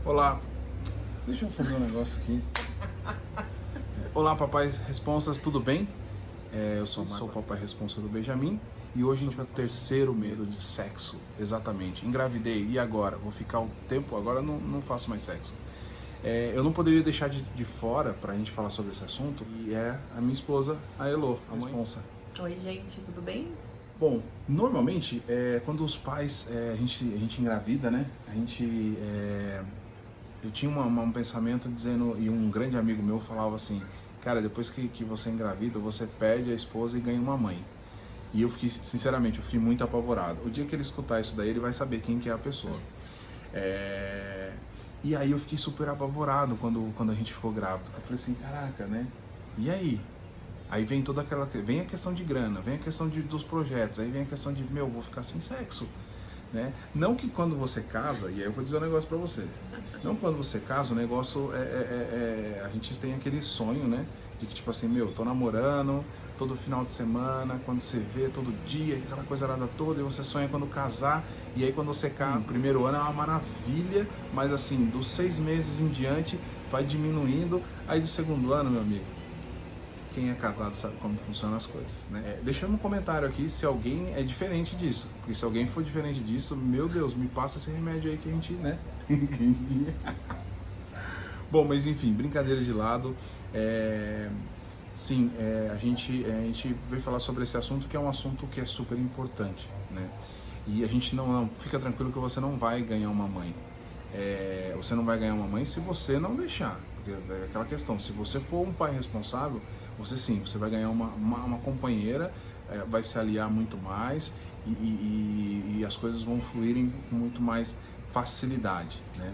Olá, deixa eu fazer um negócio aqui. Olá, papai responsas, tudo bem? Eu sou o papai responsa do Benjamin e hoje a gente vai ter o terceiro medo de sexo, exatamente. Engravidei, e agora? Vou ficar um tempo, agora não faço mais sexo. Eu não poderia deixar de fora pra gente falar sobre esse assunto, e é a minha esposa, a Elo, a responsa. Oi, gente, tudo bem? Bom, normalmente, quando os pais, a gente engravida, né? Eu tinha um pensamento dizendo, e um grande amigo meu falava assim, cara, depois que você engravida, você perde a esposa e ganha uma mãe. E eu fiquei, sinceramente, eu fiquei muito apavorado. O dia que ele escutar isso daí, ele vai saber quem que é a pessoa. E aí eu fiquei super apavorado quando a gente ficou grávido. Eu falei assim, caraca, né? E aí? Aí vem toda aquela... Vem a questão de grana, vem a questão dos projetos, aí vem a questão de, vou ficar sem sexo. Né? Não que quando você casa, e aí eu vou dizer um negócio pra você, não quando você casa, o negócio a gente tem aquele sonho, né? De que tipo assim, tô namorando, todo final de semana, quando você vê, todo dia, aquela coisa arada toda, e você sonha quando casar, e aí quando você casa, o primeiro ano é uma maravilha, mas assim, dos 6 meses em diante, vai diminuindo, aí do segundo ano, meu amigo, quem é casado sabe como funcionam as coisas, né? Deixa no comentário aqui se alguém é diferente disso. Porque se alguém for diferente disso, meu Deus, me passa esse remédio aí que a gente, né? Bom, mas enfim, brincadeiras de lado. Sim, a gente veio falar sobre esse assunto, que é um assunto que é super importante, né? E a gente não fica tranquilo que você não vai ganhar uma mãe. Você não vai ganhar uma mãe se você não deixar. Porque é aquela questão, se você for um pai responsável, você vai ganhar uma companheira, vai se aliar muito mais e as coisas vão fluírem com muito mais facilidade, né?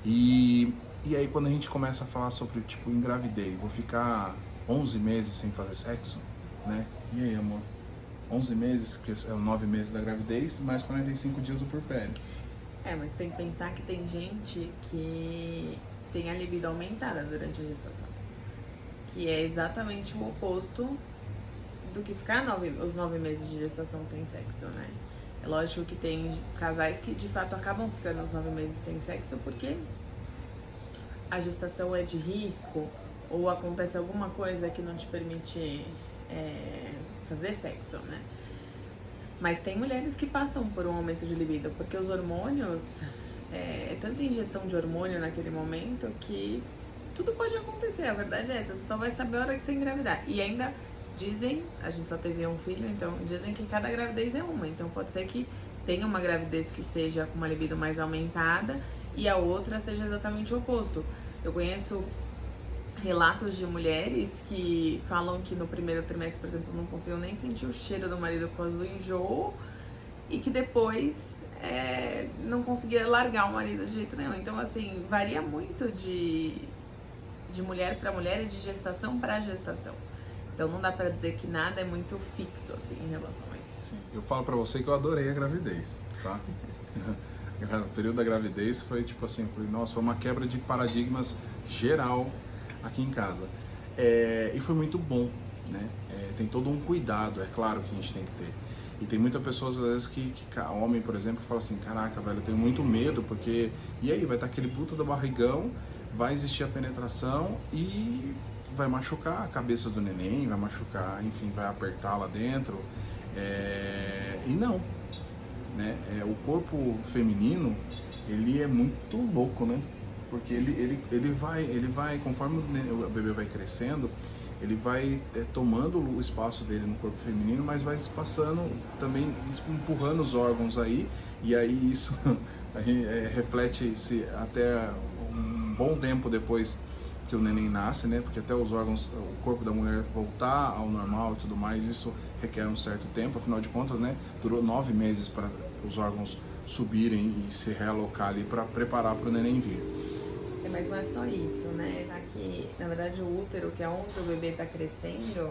E aí quando a gente começa a falar sobre, tipo, engravidei, vou ficar 11 meses sem fazer sexo, né? E aí, amor? 11 meses, porque é 9 meses da gravidez, mais 45 dias do puerpério. Mas tem que pensar que tem gente que tem a libido aumentada durante a gestação. Que é exatamente o oposto do que ficar os 9 meses de gestação sem sexo, né? É lógico que tem casais que de fato acabam ficando os 9 meses sem sexo porque a gestação é de risco ou acontece alguma coisa que não te permite fazer sexo, né? Mas tem mulheres que passam por um aumento de libido, porque os hormônios, é tanta injeção de hormônio naquele momento que tudo pode acontecer, a verdade é essa, você só vai saber a hora que você engravidar. E ainda dizem, a gente só teve um filho, então dizem que cada gravidez é uma, então pode ser que tenha uma gravidez que seja com uma libido mais aumentada e a outra seja exatamente o oposto. Eu conheço relatos de mulheres que falam que no primeiro trimestre, por exemplo, não conseguiam nem sentir o cheiro do marido por causa do enjoo e que depois não conseguia largar o marido de jeito nenhum. Então, assim, varia muito de mulher para mulher e de gestação para gestação. Então, não dá pra dizer que nada é muito fixo, assim, em relação a isso. Eu falo pra você que eu adorei a gravidez, tá? O período da gravidez foi tipo assim, nossa, foi uma quebra de paradigmas geral aqui em casa. E foi muito bom, né? Tem todo um cuidado, é claro que a gente tem que ter. E tem muitas pessoas, às vezes, homem, por exemplo, que fala assim, caraca, velho, eu tenho muito medo, porque... E aí, vai estar aquele puta do barrigão, vai existir a penetração e vai machucar a cabeça do neném, vai machucar, enfim, vai apertar lá dentro. E não, né? O corpo feminino, ele é muito louco, né? Porque ele vai, conforme o bebê vai crescendo, ele vai tomando o espaço dele no corpo feminino, mas vai espaçando também, empurrando os órgãos aí, e aí isso reflete-se até um bom tempo depois que o neném nasce, né? Porque até os órgãos, o corpo da mulher voltar ao normal e tudo mais, isso requer um certo tempo, afinal de contas, né? Durou 9 meses para os órgãos subirem e se realocar ali para preparar para o neném vir. Mas não é só isso, né? Aqui, na verdade, o útero, que é onde o bebê está crescendo,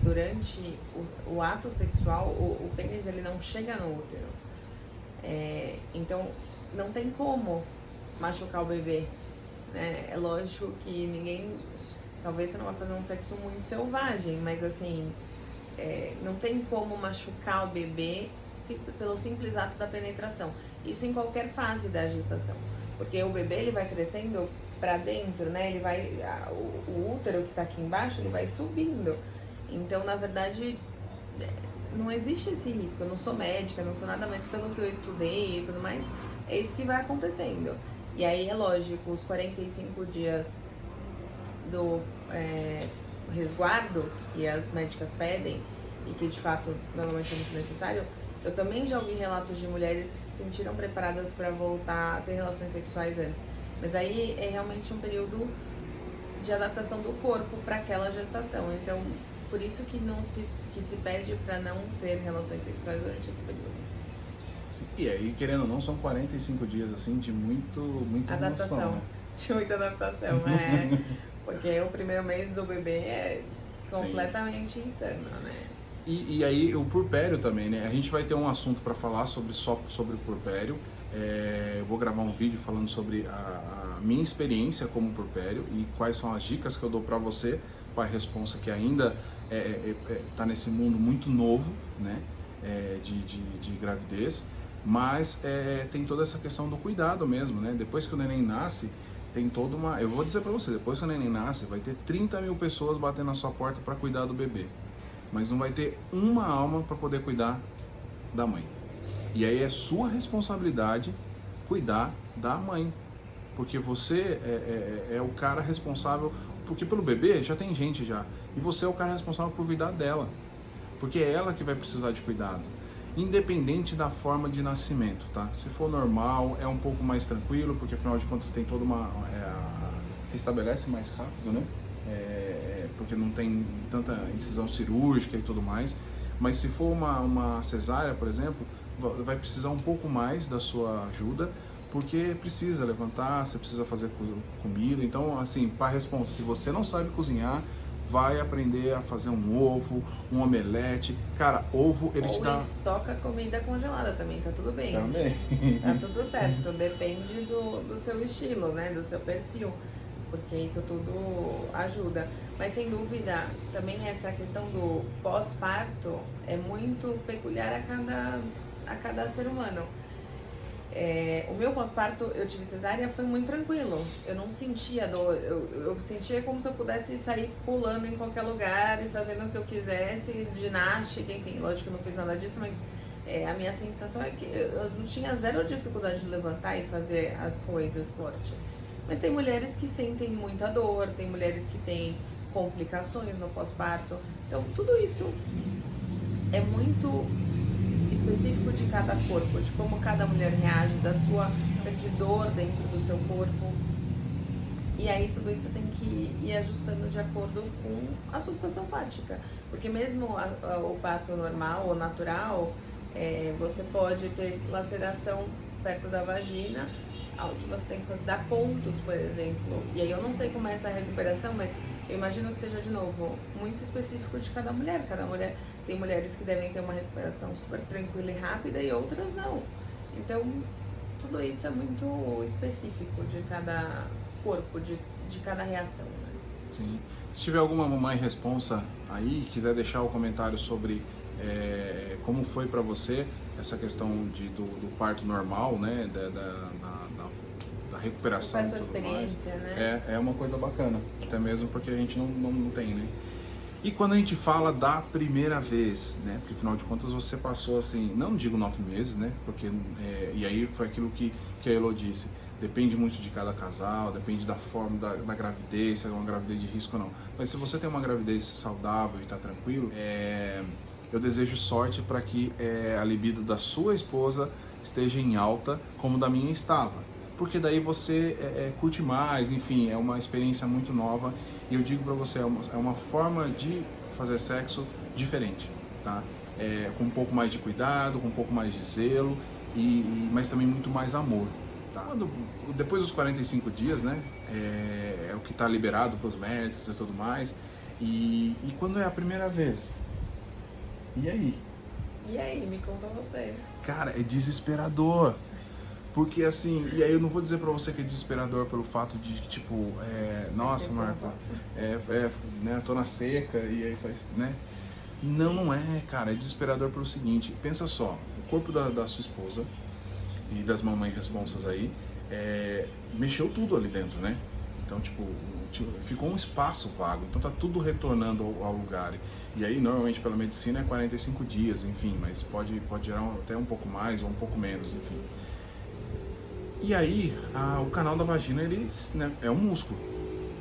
durante o ato sexual, o pênis ele não chega no útero. Então, não tem como machucar o bebê, né? É lógico que ninguém... Talvez você não vai fazer um sexo muito selvagem, mas assim... não tem como machucar o bebê pelo simples ato da penetração. Isso em qualquer fase da gestação. Porque o bebê, ele vai crescendo para dentro, né? Ele vai, o útero que tá aqui embaixo, ele vai subindo. Então, na verdade, não existe esse risco. Eu não sou médica, não sou nada, mais pelo que eu estudei e tudo mais, é isso que vai acontecendo. E aí, é lógico, os 45 dias do resguardo que as médicas pedem e que de fato normalmente é muito necessário, eu também já ouvi relatos de mulheres que se sentiram preparadas para voltar a ter relações sexuais antes. Mas aí é realmente um período de adaptação do corpo para aquela gestação. Então, por isso que se pede para não ter relações sexuais durante esse período. Sim, e aí, querendo ou não, são 45 dias assim de muita adaptação, emoção, né? De muita adaptação, porque o primeiro mês do bebê é completamente insano, né? E aí o puerpério também, né? A gente vai ter um assunto para falar sobre o puerpério. Eu vou gravar um vídeo falando sobre a minha experiência como puerpério e quais são as dicas que eu dou para você, pai responsa, que ainda tá nesse mundo muito novo, né? De gravidez, mas tem toda essa questão do cuidado mesmo, né? Depois que o neném nasce, tem toda uma... Eu vou dizer para você, depois que o neném nasce, vai ter 30 mil pessoas batendo na sua porta para cuidar do bebê, mas não vai ter uma alma para poder cuidar da mãe. E aí é sua responsabilidade cuidar da mãe, porque você é o cara responsável, porque pelo bebê já tem gente já, e você é o cara responsável por cuidar dela, porque é ela que vai precisar de cuidado, independente da forma de nascimento, tá? Se for normal, é um pouco mais tranquilo, porque afinal de contas tem toda uma... restabelece mais rápido, né? Porque não tem tanta incisão cirúrgica e tudo mais. Mas se for uma cesárea, por exemplo, vai precisar um pouco mais da sua ajuda, porque precisa levantar, você precisa fazer comida. Então, assim, para responsa, se você não sabe cozinhar, vai aprender a fazer um ovo, um omelete. Cara, ovo, ele te dá... Ou estoca comida congelada também, tá tudo bem. Também. Tá tudo certo, depende do seu estilo, né, do seu perfil, porque isso tudo ajuda. Mas sem dúvida, também essa questão do pós-parto é muito peculiar a cada ser humano. O meu pós-parto, eu tive cesárea, foi muito tranquilo. Eu não sentia dor, eu sentia como se eu pudesse sair pulando em qualquer lugar e fazendo o que eu quisesse, ginástica, enfim, lógico que eu não fiz nada disso, mas a minha sensação é que eu não tinha zero dificuldade de levantar e fazer as coisas forte. Mas tem mulheres que sentem muita dor, tem mulheres que têm complicações no pós-parto. Então, tudo isso é muito específico de cada corpo, de como cada mulher reage, da sua de dor dentro do seu corpo. E aí tudo isso tem que ir ajustando de acordo com a sua situação fática. Porque mesmo o parto normal ou natural, você pode ter laceração perto da vagina, algo que você tem que dar pontos, por exemplo. E aí eu não sei como é essa recuperação, mas eu imagino que seja, de novo, muito específico de cada mulher. Cada mulher, tem mulheres que devem ter uma recuperação super tranquila e rápida e outras não. Então, tudo isso é muito específico de cada corpo, de cada reação, né? Sim. Se tiver alguma mamãe responsa aí, quiser deixar o comentário sobre como foi para você essa questão do parto normal, né, da recuperação. Qual é a sua experiência, né? É uma coisa bacana, até mesmo porque a gente não tem, né? E quando a gente fala da primeira vez, né? Porque afinal de contas você passou assim, não digo 9 meses, né? Porque, e aí foi aquilo que a Elo disse, depende muito de cada casal, depende da forma da gravidez, se é uma gravidez de risco ou não. Mas se você tem uma gravidez saudável e está tranquilo, eu desejo sorte para que a libido da sua esposa esteja em alta, como da minha estava. Porque daí você curte mais, enfim, é uma experiência muito nova. E eu digo para você, é uma forma de fazer sexo diferente, tá? Com um pouco mais de cuidado, com um pouco mais de zelo, mas também muito mais amor, tá? Depois dos 45 dias, né, é o que está liberado para os médicos e tudo mais. E quando é a primeira vez? E aí? E aí, me conta você. Cara, é desesperador. Porque assim, e aí eu não vou dizer pra você que é desesperador pelo fato de, tipo, nossa, Marco, né, tô na seca e aí faz, né? Não é, cara, é desesperador pelo seguinte, pensa só, corpo da sua esposa e das mamães responsas aí, mexeu tudo ali dentro, né? Então, tipo, ficou um espaço vago, então tá tudo retornando ao lugar. E aí, normalmente, pela medicina é 45 dias, enfim, mas pode gerar até um pouco mais ou um pouco menos, enfim. E aí, o canal da vagina, ele, né, é um músculo,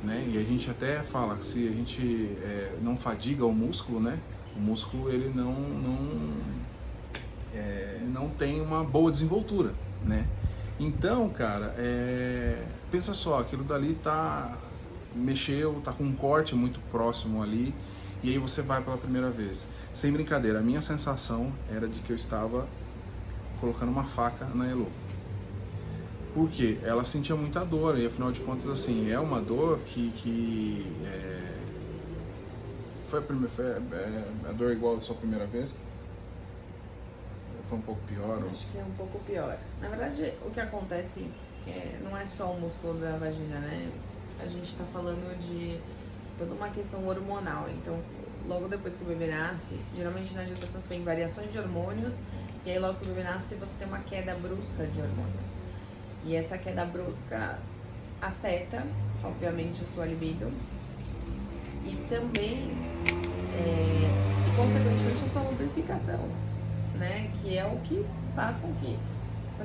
né? E a gente até fala que se a gente não fadiga o músculo, né? O músculo, ele não tem uma boa desenvoltura, né? Então, cara, pensa só, aquilo dali mexeu, tá com um corte muito próximo ali, e aí você vai pela primeira vez. Sem brincadeira, a minha sensação era de que eu estava colocando uma faca na Elo. Porque ela sentia muita dor, e afinal de contas, assim, é uma dor que foi a dor igual da sua primeira vez? Foi um pouco pior? Acho que é um pouco pior. Na verdade, o que acontece não é só o músculo da vagina, né? A gente tá falando de toda uma questão hormonal. Então, logo depois que o bebê nasce, geralmente na gestação você tem variações de hormônios, e aí logo que o bebê nasce você tem uma queda brusca de hormônios. E essa queda brusca afeta, obviamente, a sua libido e também, e consequentemente, a sua lubrificação, né? Que é o que faz com que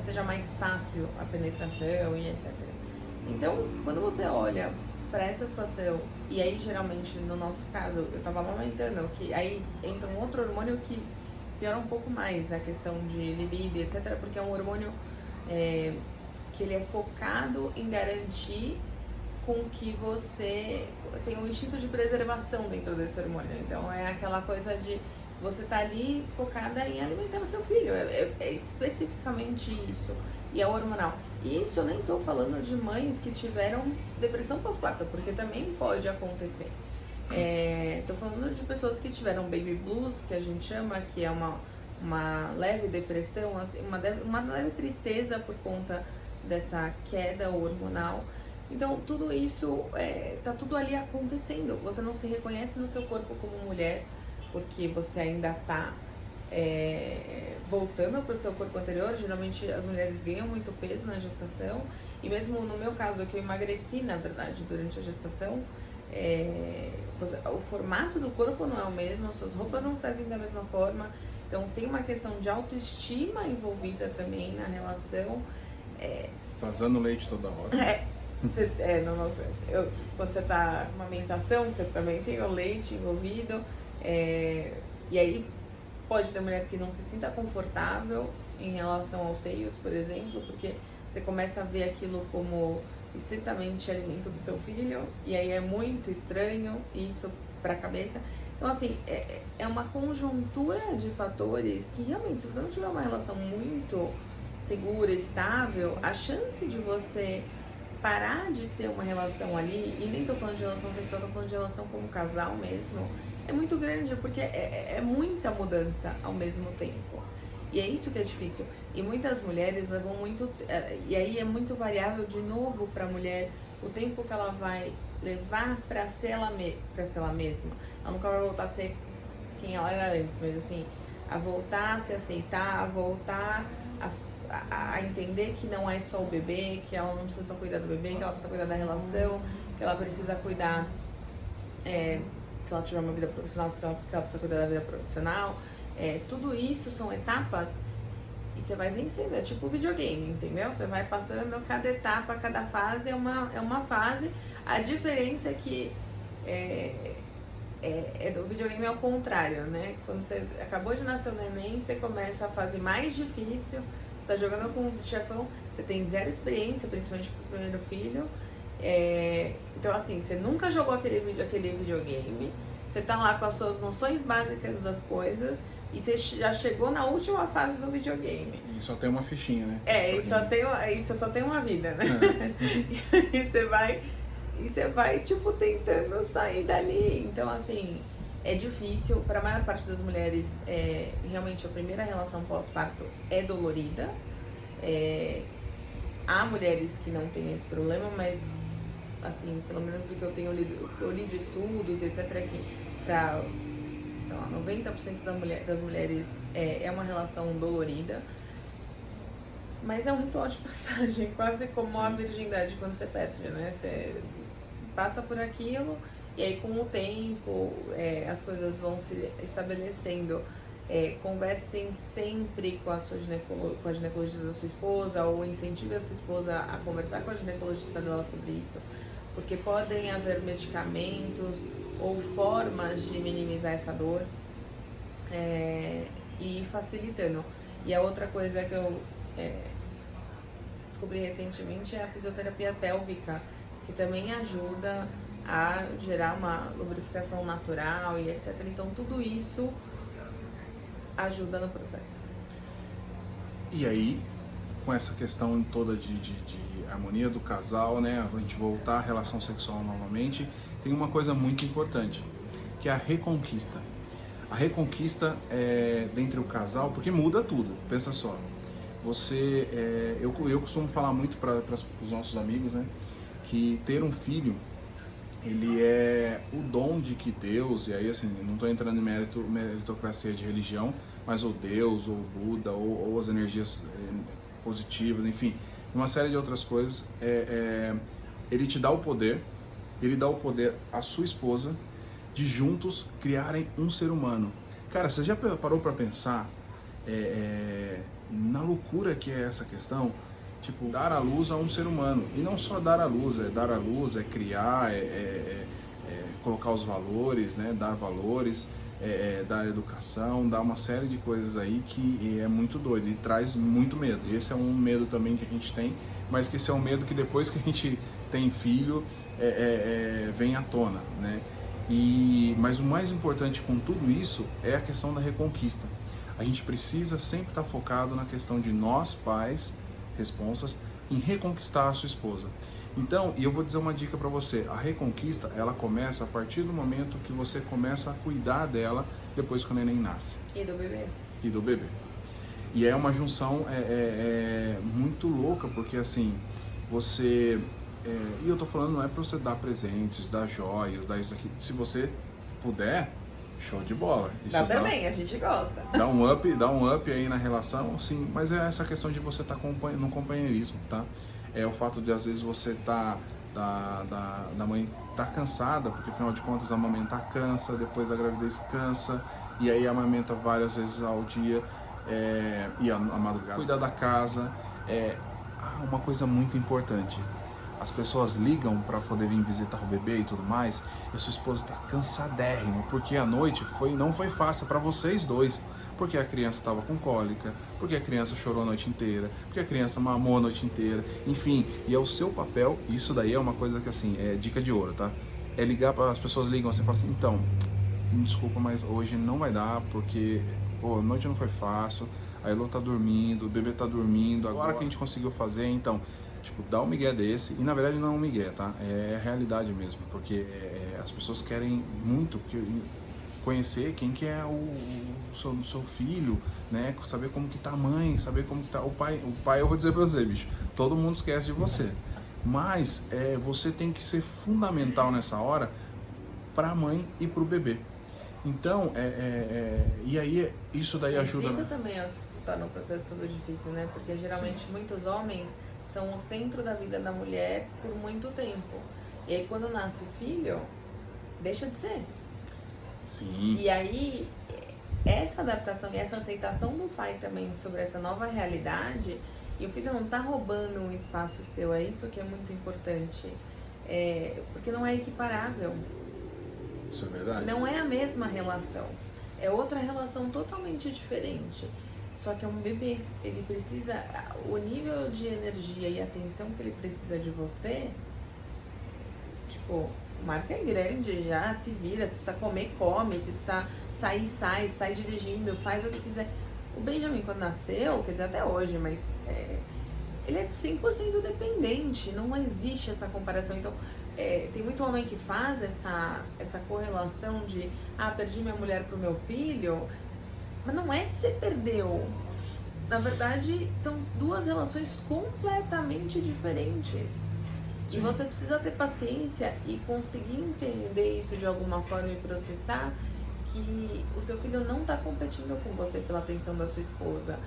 seja mais fácil a penetração e etc. Então, quando você olha para essa situação, e aí geralmente, no nosso caso, eu tava amamentando, que aí entra um outro hormônio que piora um pouco mais a questão de libido, etc. Porque é um hormônio que ele é focado em garantir com que você tenha um instinto de preservação dentro desse hormônio. Então é aquela coisa de você tá ali focada em alimentar o seu filho, é especificamente isso, e é hormonal. E isso eu nem tô falando de mães que tiveram depressão pós-parto, porque também pode acontecer. Tô falando de pessoas que tiveram baby blues, que a gente chama, que é uma leve depressão, assim, uma leve tristeza por conta dessa queda hormonal. Então tudo isso tá tudo ali acontecendo. Você não se reconhece no seu corpo como mulher, porque você ainda tá voltando para o seu corpo anterior. Geralmente as mulheres ganham muito peso na gestação, e mesmo no meu caso, que eu emagreci na verdade durante a gestação, o formato do corpo não é o mesmo, as suas roupas não servem da mesma forma. Então tem uma questão de autoestima envolvida também na relação. Vazando leite toda hora. Quando você tá numa amamentação, você também tem o leite envolvido. E aí pode ter mulher que não se sinta confortável em relação aos seios, por exemplo, porque você começa a ver aquilo como estritamente alimento do seu filho, e aí é muito estranho isso para a cabeça. Então, assim, é uma conjuntura de fatores que realmente, se você não tiver uma relação muito segura, estável, a chance de você parar de ter uma relação ali, e nem tô falando de relação sexual, tô falando de relação como casal mesmo, é muito grande, porque é muita mudança ao mesmo tempo. E é isso que é difícil. E muitas mulheres levam muito... E aí é muito variável, de novo, pra mulher, o tempo que ela vai levar pra ser ela mesma. Ela nunca vai voltar a ser quem ela era antes, mas assim, a voltar a se aceitar, a voltar a entender que não é só o bebê, que ela não precisa só cuidar do bebê, que ela precisa cuidar da relação, que ela precisa cuidar... se ela tiver uma vida profissional, que ela precisa cuidar da vida profissional. Tudo isso são etapas e você vai vencendo. É tipo videogame, entendeu? Você vai passando cada etapa, cada fase é uma fase. A diferença é que do videogame é o contrário, né? Quando você acabou de nascer o neném, você começa a fase mais difícil. Você tá jogando com o chefão, você tem zero experiência, principalmente pro primeiro filho. Então assim, você nunca jogou aquele videogame, você tá lá com as suas noções básicas das coisas e você já chegou na última fase do videogame. E só tem uma fichinha, né? Isso só tem uma vida, né? E você vai tipo tentando sair dali. Então assim, é difícil para a maior parte das mulheres. Realmente a primeira relação pós-parto é dolorida. Há mulheres que não têm esse problema, mas assim, pelo menos do que eu tenho lido, o que eu li de estudos, etc, que pra sei lá, 90% das mulheres é uma relação dolorida. Mas é um ritual de passagem, quase como a virgindade quando você perde, né? Você passa por aquilo e aí com o tempo as coisas vão se estabelecendo. Conversem sempre com a ginecologista da sua esposa, ou incentive a sua esposa a conversar com a ginecologista dela sobre isso, porque podem haver medicamentos ou formas de minimizar essa dor e facilitando. E a outra coisa que eu descobri recentemente é a fisioterapia pélvica, que também ajuda a gerar uma lubrificação natural e etc. Então tudo isso ajuda no processo. E aí, com essa questão toda de harmonia do casal, né, a gente voltar à relação sexual novamente, tem uma coisa muito importante, que é a reconquista. A reconquista dentre o casal, porque muda tudo, pensa só. Eu costumo falar muito para os nossos amigos, né, que ter um filho, ele é o dom de que Deus, e aí assim, não estou entrando em meritocracia de religião, mas o Deus, ou o Buda, ou as energias positivas, enfim, uma série de outras coisas, ele te dá o poder, ele dá o poder à sua esposa de juntos criarem um ser humano. Cara, você já parou para pensar na loucura que é essa questão? Tipo, dar à luz a um ser humano. E não só dar à luz, é criar, colocar os valores, né? Dar valores, dar educação, dar uma série de coisas aí que é muito doido e traz muito medo. E esse é um medo também que a gente tem, mas que esse é um medo que depois que a gente tem filho, vem à tona, né? Mas o mais importante com tudo isso é a questão da reconquista. A gente precisa sempre estar focado na questão de nós, pais, responsas, em reconquistar a sua esposa. Então, e eu vou dizer uma dica para você, a reconquista, ela começa a partir do momento que você começa a cuidar dela depois que o neném nasce. E do bebê. E do bebê. E é uma junção muito louca, porque assim, você... e eu tô falando, não é para você dar presentes, dar joias, dar isso aqui. Se você puder, show de bola. Isso dá também, a gente gosta. Dá um up aí na relação, sim, mas é essa questão de você estar no companheirismo, tá? É o fato de às vezes você da mãe tá cansada, porque afinal de contas amamentar cansa, depois da gravidez cansa, e aí amamenta várias vezes ao dia, e a madrugada. Cuidar da casa, uma coisa muito importante. As pessoas ligam para poder vir visitar o bebê e tudo mais, e a sua esposa está cansadérrima, porque a noite não foi fácil para vocês dois, porque a criança estava com cólica, porque a criança chorou a noite inteira, porque a criança mamou a noite inteira, enfim, e é o seu papel, isso daí é uma coisa que assim, é dica de ouro, tá? É ligar para as pessoas ligam assim, falam assim, então, me desculpa, mas hoje não vai dar, porque a noite não foi fácil, a Elô tá dormindo, o bebê tá dormindo, agora que a gente conseguiu fazer, então... Tipo, dá um migué desse, e na verdade não é um migué, tá? É a realidade mesmo, porque as pessoas querem muito conhecer quem que é o seu filho, né? Saber como que tá a mãe, saber como que tá o pai. O pai, eu vou dizer pra você, bicho, todo mundo esquece de você. Mas você tem que ser fundamental nessa hora pra mãe e pro bebê. Então, e aí isso daí ajuda... Isso também torna o processo todo difícil, né? Porque geralmente muitos homens são o centro da vida da mulher por muito tempo. E aí quando nasce o filho, deixa de ser. Sim. E aí, essa adaptação e essa aceitação do pai também sobre essa nova realidade, e o filho não tá roubando um espaço seu, é isso que é muito importante. Porque não é equiparável. Isso é verdade. Não é a mesma relação. É outra relação totalmente diferente. Só que é um bebê, ele precisa, o nível de energia e atenção que ele precisa de você, tipo, o Marco é grande já, se vira, se precisa comer, come, se precisa sair, sai dirigindo, faz o que quiser. O Benjamin, quando nasceu, quer dizer, até hoje, mas ele é 100% dependente, não existe essa comparação. Então, tem muito homem que faz essa correlação de, perdi minha mulher pro meu filho. Mas não é que você perdeu. Na verdade, são duas relações completamente diferentes. Sim. E você precisa ter paciência e conseguir entender isso de alguma forma e processar que o seu filho não está competindo com você pela atenção da sua esposa.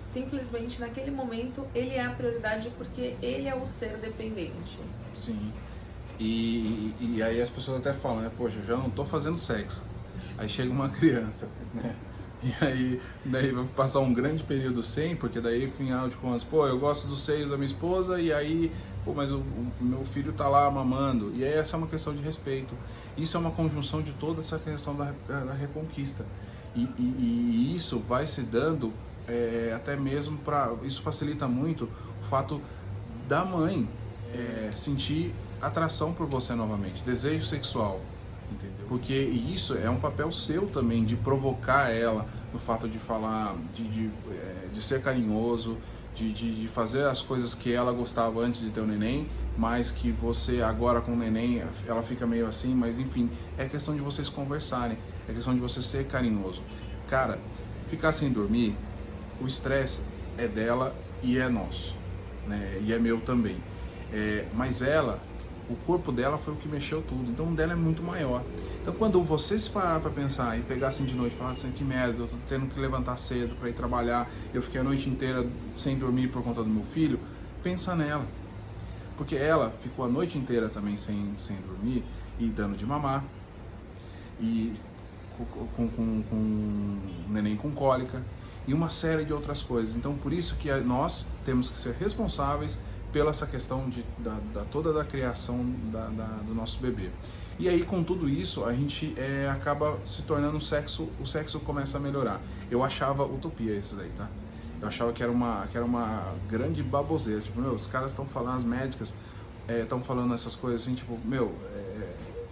Simplesmente naquele momento ele é a prioridade porque ele é o ser dependente. Sim. E aí as pessoas até falam, né? Poxa, eu já não tô fazendo sexo. Aí chega uma criança, né? E aí daí vai passar um grande período sem, porque daí, afinal de contas, pô, eu gosto dos seios da minha esposa e aí, pô, mas o meu filho tá lá mamando. E aí essa é uma questão de respeito. Isso é uma conjunção de toda essa questão da reconquista. E isso vai se dando até mesmo para... Isso facilita muito o fato da mãe sentir atração por você novamente, desejo sexual, entendeu? Porque isso é um papel seu também, de provocar ela no fato de falar, de ser carinhoso, de fazer as coisas que ela gostava antes de ter o neném, mas que você agora com o neném, ela fica meio assim, mas enfim, é questão de vocês conversarem, é questão de você ser carinhoso. Cara, ficar sem dormir, o estresse é dela e é nosso, né? E é meu também. Mas ela, o corpo dela foi o que mexeu tudo, então o dela é muito maior. Então quando você se parar para pensar e pegar assim de noite e falar assim, que merda, eu tô tendo que levantar cedo para ir trabalhar, eu fiquei a noite inteira sem dormir por conta do meu filho, pensa nela. Porque ela ficou a noite inteira também sem dormir e dando de mamar, e com neném com cólica, e uma série de outras coisas. Então por isso que nós temos que ser responsáveis pela essa questão toda da criação do nosso bebê. E aí com tudo isso a gente acaba se tornando o sexo começa a melhorar. Eu achava utopia isso daí, tá? Eu achava que era uma grande baboseira, tipo, meu, os caras estão falando, as médicas estão falando essas coisas assim, tipo, meu,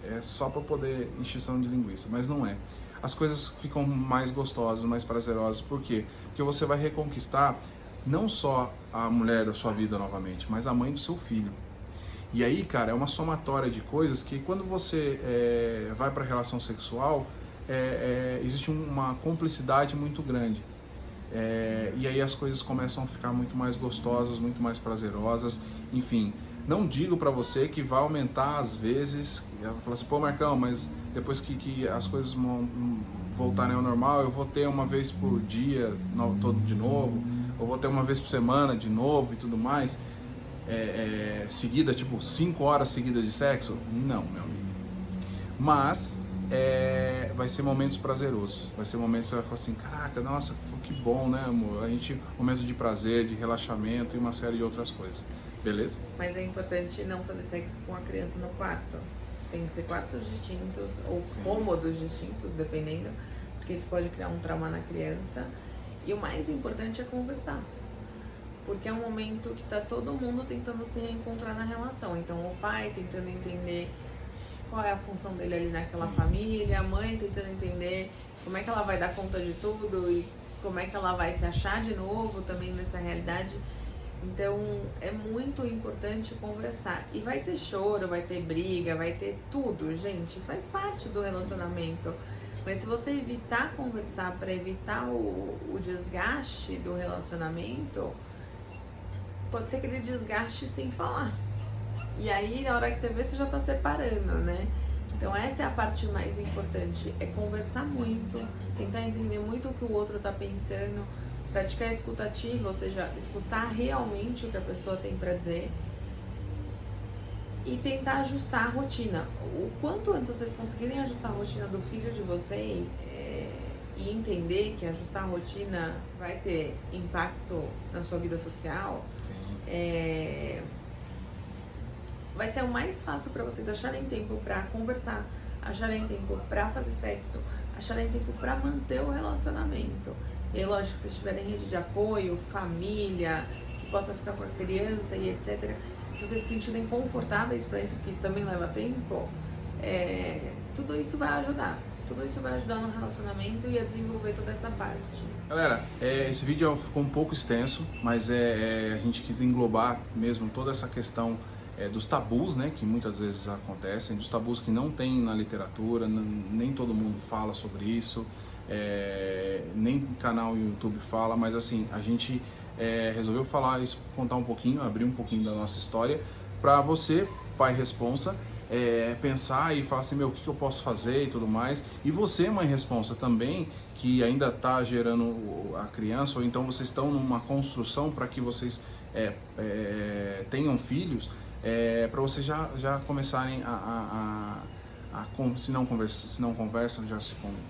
é só para poder encheção de linguiça, mas não é. As coisas ficam mais gostosas, mais prazerosas, por quê? Porque você vai reconquistar não só a mulher da sua vida novamente, mas a mãe do seu filho. E aí, cara, é uma somatória de coisas que quando você vai para a relação sexual, existe uma cumplicidade muito grande. E aí as coisas começam a ficar muito mais gostosas, muito mais prazerosas, enfim. Não digo para você que vai aumentar às vezes, ela fala assim, pô Marcão, mas depois que as coisas voltarem ao normal, eu vou ter uma vez por dia todo de novo, eu vou ter uma vez por semana de novo e tudo mais, seguida, tipo 5 horas seguidas de sexo? Não, meu amigo. Mas vai ser momentos prazerosos, vai ser momentos que você vai falar assim, caraca, nossa, que bom, né, amor? Momento de prazer, de relaxamento e uma série de outras coisas, beleza? Mas é importante não fazer sexo com a criança no quarto. Tem que ser quartos distintos ou Sim. cômodos distintos, dependendo, porque isso pode criar um trauma na criança. E o mais importante é conversar, porque é um momento que tá todo mundo tentando se reencontrar na relação. Então o pai tentando entender qual é a função dele ali naquela família, a mãe tentando entender como é que ela vai dar conta de tudo e como é que ela vai se achar de novo também nessa realidade. Então é muito importante conversar. E vai ter choro, vai ter briga, vai ter tudo, gente. Faz parte do relacionamento. Mas se você evitar conversar para evitar o desgaste do relacionamento, pode ser que ele desgaste sem falar. E aí, na hora que você vê, você já tá separando, né? Então essa é a parte mais importante, é conversar muito, tentar entender muito o que o outro tá pensando, praticar a escutativa, ou seja, escutar realmente o que a pessoa tem para dizer e tentar ajustar a rotina. O quanto antes vocês conseguirem ajustar a rotina do filho de vocês e entender que ajustar a rotina vai ter impacto na sua vida social, vai ser o mais fácil para vocês acharem tempo para conversar, acharem tempo para fazer sexo, acharem tempo para manter o relacionamento. E aí, lógico, se vocês tiverem rede de apoio, família, que possa ficar com a criança e etc. Se vocês se sentirem confortáveis para isso, porque isso também leva tempo, tudo isso vai ajudar. Tudo isso vai ajudar no relacionamento e a desenvolver toda essa parte. Galera, esse vídeo ficou um pouco extenso, mas a gente quis englobar mesmo toda essa questão dos tabus, né, que muitas vezes acontecem, dos tabus que não tem na literatura, nem todo mundo fala sobre isso, nem o canal no YouTube fala, mas assim, a gente resolveu falar isso, contar um pouquinho, abrir um pouquinho da nossa história, para você, pai responsa, pensar e falar assim, meu, o que eu posso fazer e tudo mais. E você, mãe responsa também, que ainda está gerando a criança, ou então vocês estão numa construção para que vocês tenham filhos, para vocês já começarem se não conversam, já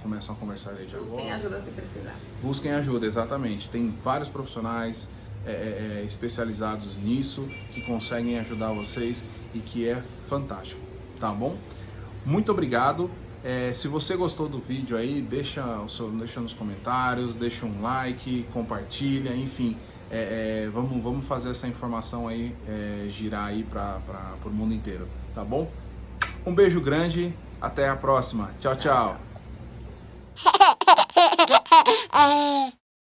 começam a conversar aí já. Busquem ajuda se precisar. Busquem ajuda, exatamente. Tem vários profissionais especializados nisso que conseguem ajudar vocês e que é fantástico, tá bom? Muito obrigado. Se você gostou do vídeo aí, deixa nos comentários, deixa um like, compartilha, enfim. Vamos fazer essa informação aí girar aí para o mundo inteiro, tá bom? Um beijo grande, até a próxima. Tchau, tchau.